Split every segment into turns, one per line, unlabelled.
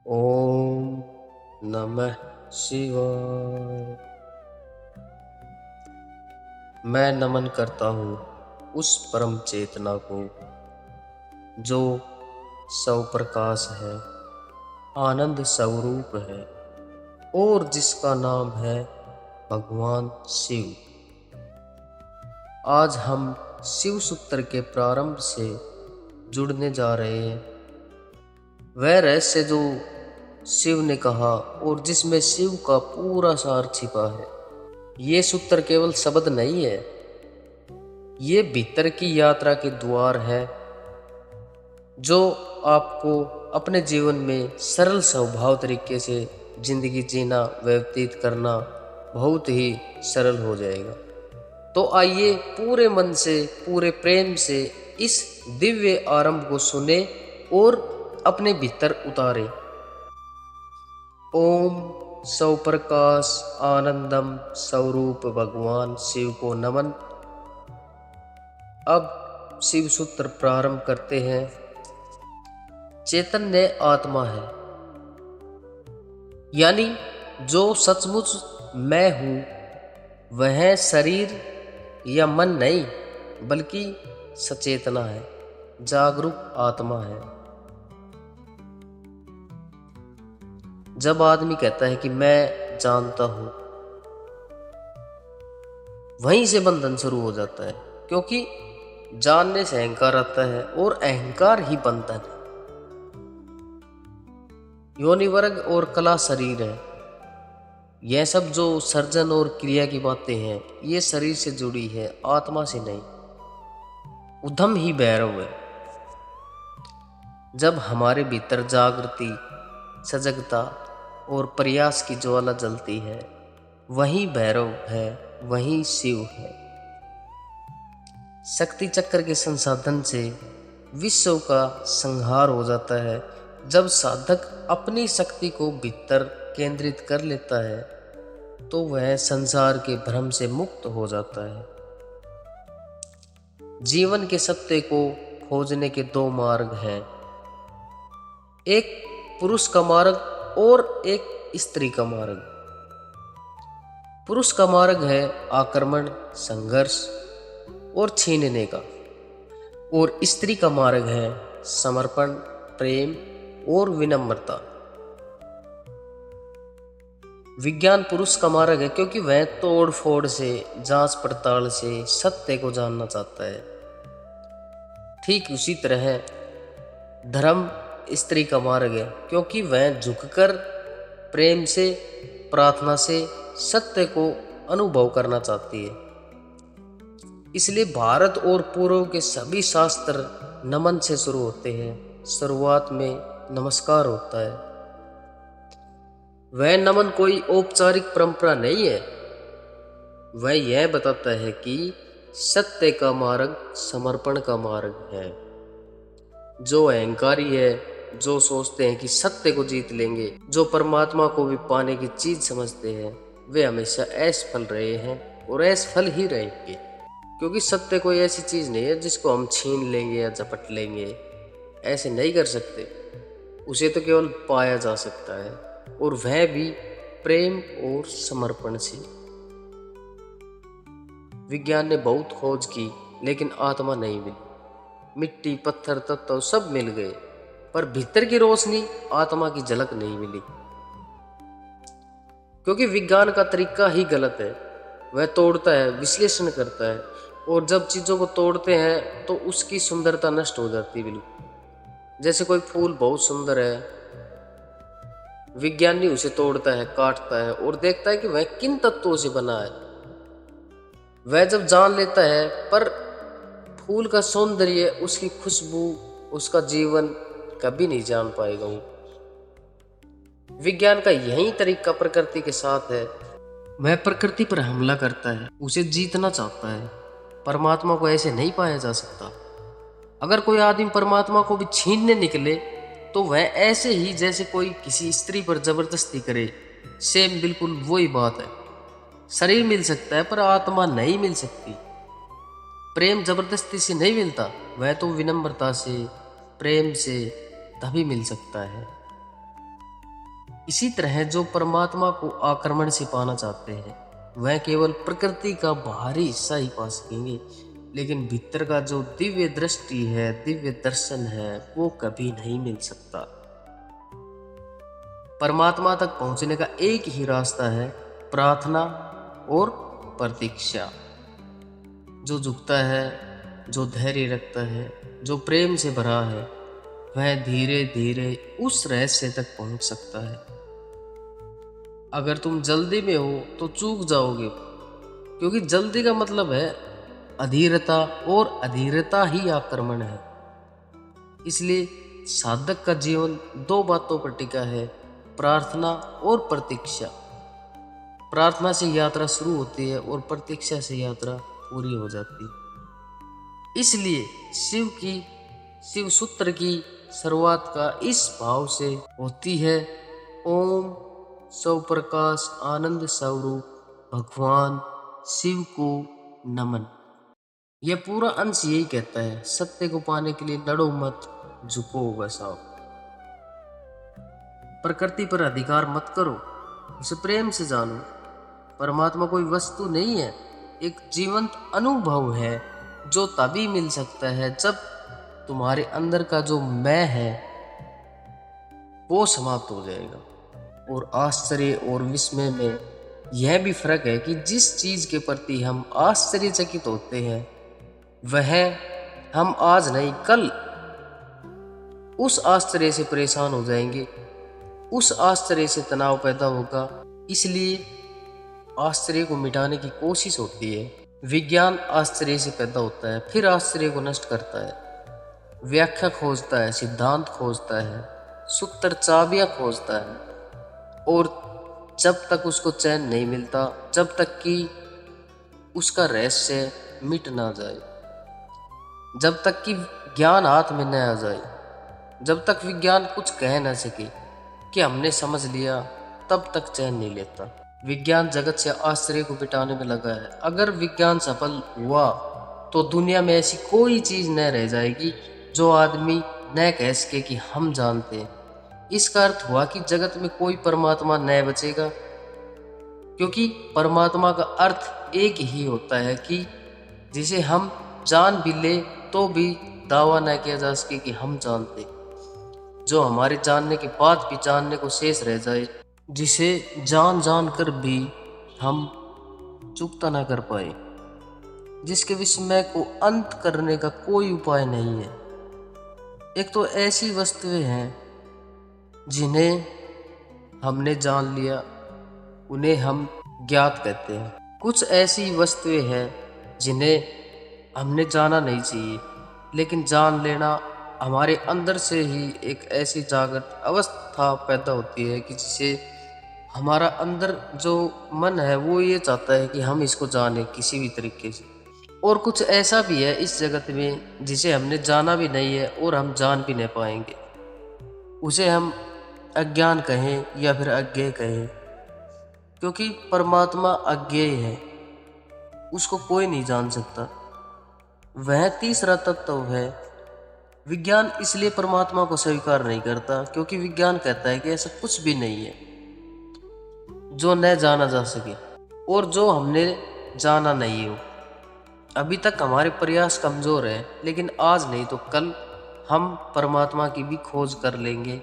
ओम नमः शिवाय। मैं नमन करता हूँ उस परम चेतना को जो स्वप्रकाश है, आनंद स्वरूप है और जिसका नाम है भगवान शिव। आज हम शिव सूत्र के प्रारंभ से जुड़ने जा रहे हैं। वह रहस्य जो शिव ने कहा और जिसमें शिव का पूरा सार छिपा है। ये सूत्र केवल शब्द नहीं है, ये भीतर की यात्रा के द्वार है जो आपको अपने जीवन में सरल स्वभाव तरीके से जिंदगी जीना व्यतीत करना बहुत ही सरल हो जाएगा। तो आइए पूरे मन से पूरे प्रेम से इस दिव्य आरंभ को सुने और अपने भीतर उतारे। ओम स्वप्रकाश आनंदम स्वरूप भगवान शिव को नमन। अब शिव सूत्र प्रारंभ करते हैं। चैतन्य आत्मा है, यानी जो सचमुच मैं हूं वह शरीर या मन नहीं बल्कि सचेतना है, जागरूक आत्मा है। जब आदमी कहता है कि मैं जानता हूं, वहीं से बंधन शुरू हो जाता है, क्योंकि जानने से अहंकार आता है और अहंकार ही बंधन है। योनि वर्ग और कला शरीर है। यह सब जो सर्जन और क्रिया की बातें हैं, ये शरीर से जुड़ी है, आत्मा से नहीं। उद्यम ही भैरव है। जब हमारे भीतर जागृति, सजगता और प्रयास की ज्वाला जलती है, वही भैरव है, वही शिव है। शक्ति चक्र के संसाधन से विश्व का संहार हो जाता है। जब साधक अपनी शक्ति को भीतर केंद्रित कर लेता है तो वह संसार के भ्रम से मुक्त हो जाता है। जीवन के सत्य को खोजने के दो मार्ग हैं, एक पुरुष का मार्ग और एक स्त्री का मार्ग। पुरुष का मार्ग है आक्रमण, संघर्ष और छीनने का, और स्त्री का मार्ग है समर्पण, प्रेम और विनम्रता। विज्ञान पुरुष का मार्ग है, क्योंकि वह तोड़ फोड़ से, जांच पड़ताल से सत्य को जानना चाहता है। ठीक उसी तरह धर्म स्त्री का मार्ग है, क्योंकि वह झुककर प्रेम से, प्रार्थना से सत्य को अनुभव करना चाहती है। इसलिए भारत और पूर्व के सभी शास्त्र नमन से शुरू होते हैं। शुरुआत में नमस्कार होता है। वह नमन कोई औपचारिक परंपरा नहीं है, वह यह बताता है कि सत्य का मार्ग समर्पण का मार्ग है। जो अहंकारी है, जो सोचते हैं कि सत्य को जीत लेंगे, जो परमात्मा को भी पाने की चीज समझते हैं, वे हमेशा असफल रहे हैं और असफल ही रहेंगे। क्योंकि सत्य कोई ऐसी चीज नहीं है जिसको हम छीन लेंगे या झपट लेंगे। ऐसे नहीं कर सकते। उसे तो केवल पाया जा सकता है, और वह भी प्रेम और समर्पण से। विज्ञान ने बहुत खोज की, लेकिन आत्मा नहीं मिली। मिट्टी, पत्थर, तत्व सब मिल गए, पर भीतर की रोशनी, आत्मा की झलक नहीं मिली। क्योंकि विज्ञान का तरीका ही गलत है। वह तोड़ता है, विश्लेषण करता है, और जब चीजों को तोड़ते हैं तो उसकी सुंदरता नष्ट हो जाती है बिल्कुल। जैसे कोई फूल बहुत सुंदर है, विज्ञानी उसे तोड़ता है, काटता है और देखता है कि वह किन तत्वों से बना है। वह जब जान लेता है, पर फूल का सौंदर्य, उसकी खुशबू, उसका जीवन कभी नहीं जान पाएगा वो। विज्ञान का यही तरीका प्रकृति के साथ है। वह प्रकृति पर हमला करता है, उसे जीतना चाहता है। परमात्मा को ऐसे नहीं पाया जा सकता। अगर कोई आदमी परमात्मा को भी छीनने निकले तो वह ऐसे ही जैसे कोई किसी स्त्री पर जबरदस्ती करे। सेम बिल्कुल वही बात है। शरीर मिल सकता है पर आत्मा नहीं मिल सकती। प्रेम जबरदस्ती से नहीं मिलता, वह तो विनम्रता से, प्रेम से तभी मिल सकता है। इसी तरह जो परमात्मा को आक्रमण से पाना चाहते हैं वह केवल प्रकृति का बाहरी हिस्सा ही पा सकेंगे, लेकिन भीतर का जो दिव्य दृष्टि है, दिव्य दर्शन है, वो कभी नहीं मिल सकता। परमात्मा तक पहुंचने का एक ही रास्ता है, प्रार्थना और प्रतीक्षा। जो झुकता है, जो धैर्य रखता है, जो प्रेम से भरा है, वह धीरे धीरे उस रहस्य तक पहुंच सकता है। अगर तुम जल्दी में हो तो चूक जाओगे, क्योंकि जल्दी का मतलब है अधीरता, और अधीरता ही आक्रमण है। इसलिए साधक का जीवन दो बातों पर टिका है, प्रार्थना और प्रतीक्षा। प्रार्थना से यात्रा शुरू होती है और प्रतीक्षा से यात्रा पूरी हो जाती है। इसलिए शिव सूत्र की शुरुआत का इस भाव से होती है, ओम सौ प्रकाश आनंद स्वरूप भगवान शिव को नमन। यह पूरा अंश यही कहता है, सत्य को पाने के लिए लड़ो मत, झुको बसाओ। प्रकृति पर अधिकार मत करो, उसे प्रेम से जानो। परमात्मा कोई वस्तु नहीं है, एक जीवंत अनुभव है जो तभी मिल सकता है जब तुम्हारे अंदर का जो मैं है वो समाप्त हो जाएगा। और आश्चर्य और विस्मय में यह भी फर्क है कि जिस चीज के प्रति हम आश्चर्यचकित होते हैं वह हम आज नहीं कल उस आश्चर्य से परेशान हो जाएंगे, उस आश्चर्य से तनाव पैदा होगा। इसलिए आश्चर्य को मिटाने की कोशिश होती है। विज्ञान आश्चर्य से पैदा होता है, फिर आश्चर्य को नष्ट करता है, व्याख्या खोजता है, सिद्धांत खोजता है, सूत्र चाबियां खोजता है। और जब तक उसको चैन नहीं मिलता, जब तक कि उसका रहस्य मिट ना जाए, जब तक कि ज्ञान हाथ में न आ जाए, जब तक विज्ञान कुछ कह न सके कि हमने समझ लिया, तब तक चैन नहीं लेता। विज्ञान जगत से आश्चर्य को मिटाने में लगा है। अगर विज्ञान सफल हुआ तो दुनिया में ऐसी कोई चीज न रह जाएगी जो आदमी न कह सके कि हम जानते हैं। इसका अर्थ हुआ कि जगत में कोई परमात्मा न बचेगा, क्योंकि परमात्मा का अर्थ एक ही होता है कि जिसे हम जान भी ले तो भी दावा न किया जा सके कि हम जानते, जो हमारे जानने के बाद भी जानने को शेष रह जाए, जिसे जान कर भी हम चुकता ना कर पाए, जिसके विस्मय को अंत करने का कोई उपाय नहीं है। एक तो ऐसी वस्तुएं हैं जिन्हें हमने जान लिया, उन्हें हम ज्ञात कहते हैं। कुछ ऐसी वस्तुएं हैं जिन्हें हमने जाना नहीं चाहिए, लेकिन जान लेना हमारे अंदर से ही एक ऐसी जागृत अवस्था पैदा होती है कि जिसे हमारा अंदर जो मन है वो ये चाहता है कि हम इसको जाने किसी भी तरीके से। और कुछ ऐसा भी है इस जगत में जिसे हमने जाना भी नहीं है और हम जान भी नहीं पाएंगे, उसे हम अज्ञान कहें या फिर अज्ञेय कहें, क्योंकि परमात्मा अज्ञेय है, उसको कोई नहीं जान सकता। वह तीसरा तत्व है। विज्ञान इसलिए परमात्मा को स्वीकार नहीं करता क्योंकि विज्ञान कहता है कि ऐसा कुछ भी नहीं है जो न जाना जा सके और जो हमने जाना नहीं हो। अभी तक हमारे प्रयास कमजोर है, लेकिन आज नहीं तो कल हम परमात्मा की भी खोज कर लेंगे।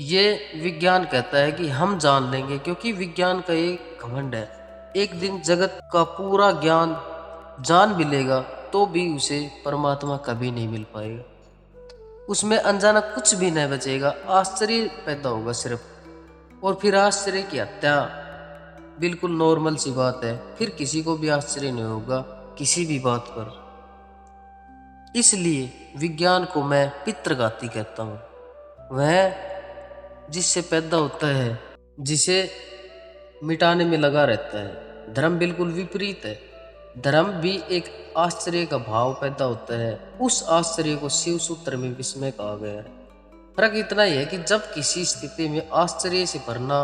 ये विज्ञान कहता है कि हम जान लेंगे, क्योंकि विज्ञान का एक घमंड है। एक दिन जगत का पूरा ज्ञान जान भी लेगा तो भी उसे परमात्मा कभी नहीं मिल पाएगा, उसमें अनजाना कुछ भी नहीं बचेगा, आश्चर्य पैदा होगा सिर्फ। और फिर आश्चर्य की हत्या बिल्कुल नॉर्मल सी बात है, फिर किसी को भी आश्चर्य नहीं होगा किसी भी बात पर। इसलिए विज्ञान को मैं पितृघाती कहता हूँ। वह जिससे पैदा होता है, जिसे मिटाने में लगा रहता है। धर्म बिल्कुल विपरीत है। धर्म भी एक आश्चर्य का भाव पैदा होता है, उस आश्चर्य को शिव सूत्र में विस्मय कहा गया है। फर्क इतना ही है कि जब किसी स्थिति में आश्चर्य से भरना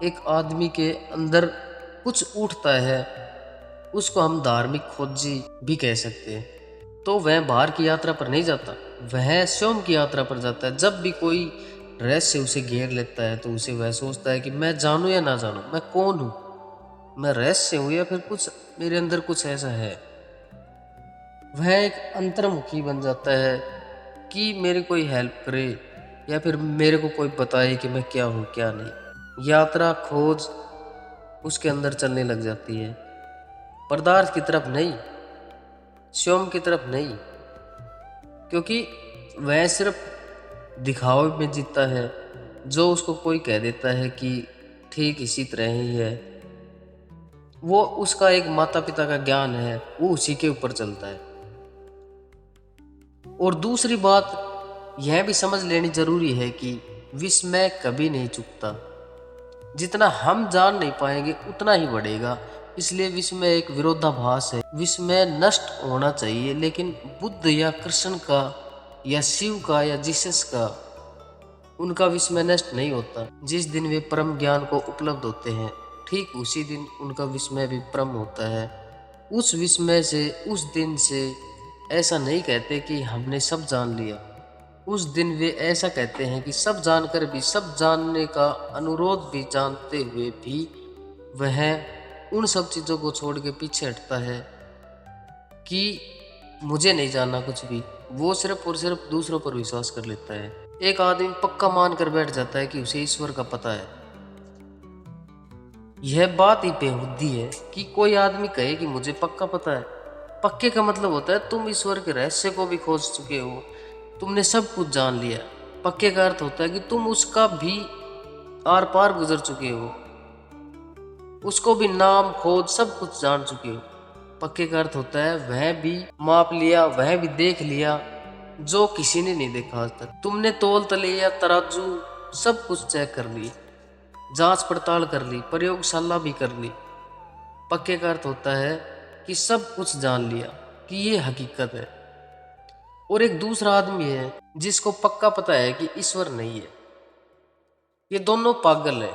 एक आदमी के अंदर कुछ उठता है, उसको हम धार्मिक खोजी भी कह सकते हैं, तो वह बाहर की यात्रा पर नहीं जाता, वह स्वयं की यात्रा पर जाता है। जब भी कोई रहस्य उसे घेर लेता है तो उसे वह सोचता है कि मैं जानूं या ना जानूं, मैं कौन हूं, मैं रहस्य हूं या फिर कुछ मेरे अंदर कुछ ऐसा है। वह एक अंतर्मुखी बन जाता है कि मेरी कोई हेल्प करे या फिर मेरे को कोई बताए कि मैं क्या हूँ क्या नहीं। यात्रा खोज उसके अंदर चलने लग जाती है, पदार्थ की तरफ नहीं, स्वयं की तरफ नहीं, क्योंकि वह सिर्फ दिखावे में जीता है। जो उसको कोई कह देता है कि ठीक इसी तरह ही है, वो उसका एक माता पिता का ज्ञान है, वो उसी के ऊपर चलता है। और दूसरी बात यह भी समझ लेनी जरूरी है कि विस्मय कभी नहीं चुकता। जितना हम जान नहीं पाएंगे उतना ही बढ़ेगा। इसलिए विस्मय एक विरोधाभास है। विस्मय नष्ट होना चाहिए, लेकिन बुद्ध या कृष्ण का या शिव का या जीसस का, उनका विस्मय नष्ट नहीं होता। जिस दिन वे परम ज्ञान को उपलब्ध होते हैं, ठीक उसी दिन उनका विस्मय भी परम होता है। उस विस्मय से, उस दिन से ऐसा नहीं कहते कि हमने सब जान लिया। उस दिन वे ऐसा कहते हैं कि सब जानकर भी, सब जानने का अनुरोध भी जानते हुए भी वह उन सब चीज़ों को छोड़ के पीछे हटता है कि मुझे नहीं जानना कुछ भी। वो सिर्फ और सिर्फ दूसरों पर विश्वास कर लेता है। एक आदमी पक्का मान कर बैठ जाता है कि उसे ईश्वर का पता है। यह बात ही बेहुदी है कि कोई आदमी कहे कि मुझे पक्का पता है। पक्के का मतलब होता है तुम ईश्वर के रहस्य को भी खोज चुके हो, तुमने सब कुछ जान लिया। पक्के का अर्थ होता है कि तुम उसका भी आर पार गुजर चुके हो, उसको भी नाम खोज सब कुछ जान चुके हो। पक्के का अर्थ होता है वह भी माप लिया, वह भी देख लिया जो किसी ने नहीं देखा आज तक। तुमने तौल तले या तराजू सब कुछ चेक कर ली, जांच पड़ताल कर ली, प्रयोगशाला भी कर ली। पक्के का अर्थ होता है कि सब कुछ जान लिया कि ये हकीकत है। और एक दूसरा आदमी है जिसको पक्का पता है कि ईश्वर नहीं है। ये दोनों पागल है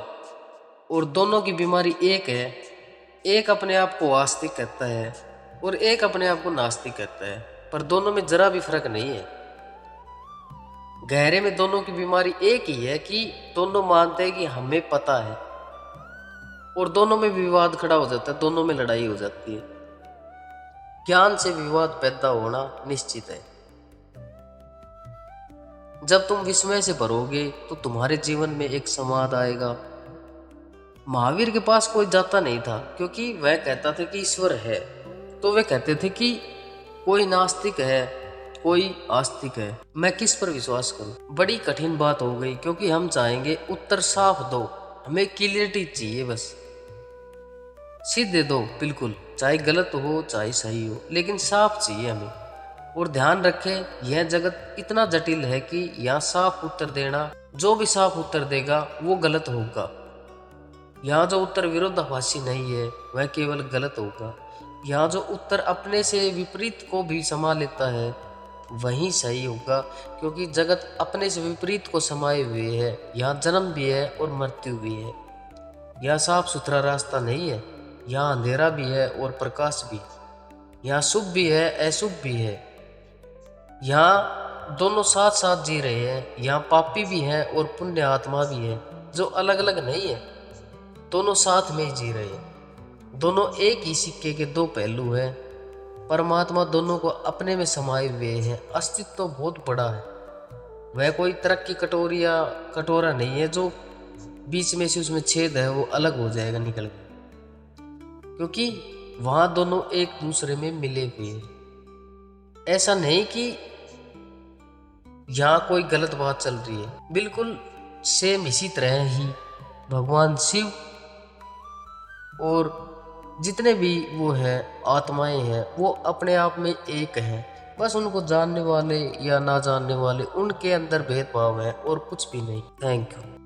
और दोनों की बीमारी एक है। एक अपने आप को आस्तिक कहता है और एक अपने आप को नास्तिक कहता है, पर दोनों में जरा भी फर्क नहीं है। गहरे में दोनों की बीमारी एक ही है कि दोनों मानते हैं कि हमें पता है, और दोनों में विवाद खड़ा हो जाता है, दोनों में लड़ाई हो जाती है। ज्ञान से विवाद पैदा होना निश्चित है। जब तुम विस्मय से भरोगे तो तुम्हारे जीवन में एक संवाद आएगा। महावीर के पास कोई जाता नहीं था क्योंकि वह कहता था कि ईश्वर है, तो वे कहते थे कि कोई नास्तिक है, कोई आस्तिक है, मैं किस पर विश्वास करूं। बड़ी कठिन बात हो गई क्योंकि हम चाहेंगे उत्तर साफ दो, हमें क्लियरिटी चाहिए, बस सीधे दो, बिल्कुल, चाहे गलत हो चाहे सही हो, लेकिन साफ चाहिए हमें। और ध्यान रखें यह जगत इतना जटिल है कि यहाँ साफ उत्तर देना, जो भी साफ उत्तर देगा वो गलत होगा। यहाँ जो उत्तर विरोधाभासी नहीं है वह केवल गलत होगा। यहाँ जो उत्तर अपने से विपरीत को भी समा लेता है वही सही होगा, क्योंकि जगत अपने से विपरीत को समाये हुए है। यहाँ जन्म भी है और मृत्यु भी है। यहाँ साफ सुथरा रास्ता नहीं है, यहाँ अंधेरा भी है और प्रकाश भी। यहाँ शुभ भी है, अशुभ भी है। यहाँ दोनों साथ साथ जी रहे हैं। यहाँ पापी भी हैं और पुण्य आत्मा भी है, जो अलग अलग नहीं है, दोनों साथ में ही जी रहे हैं। दोनों एक ही सिक्के के दो पहलू हैं। परमात्मा दोनों को अपने में समाये हुए हैं। अस्तित्व तो बहुत बड़ा है, वह कोई तरक्की कटोरी या कटोरा नहीं है जो बीच में से उसमें छेद है वो अलग हो जाएगा निकल के, क्योंकि वहां दोनों एक दूसरे में मिले हुए हैं। ऐसा नहीं कि यहाँ कोई गलत बात चल रही है, बिल्कुल सेम इसी तरह ही भगवान शिव और जितने भी वो हैं आत्माएं हैं वो अपने आप में एक हैं। बस उनको जानने वाले या ना जानने वाले, उनके अंदर भेदभाव है और कुछ भी नहीं। Thank you.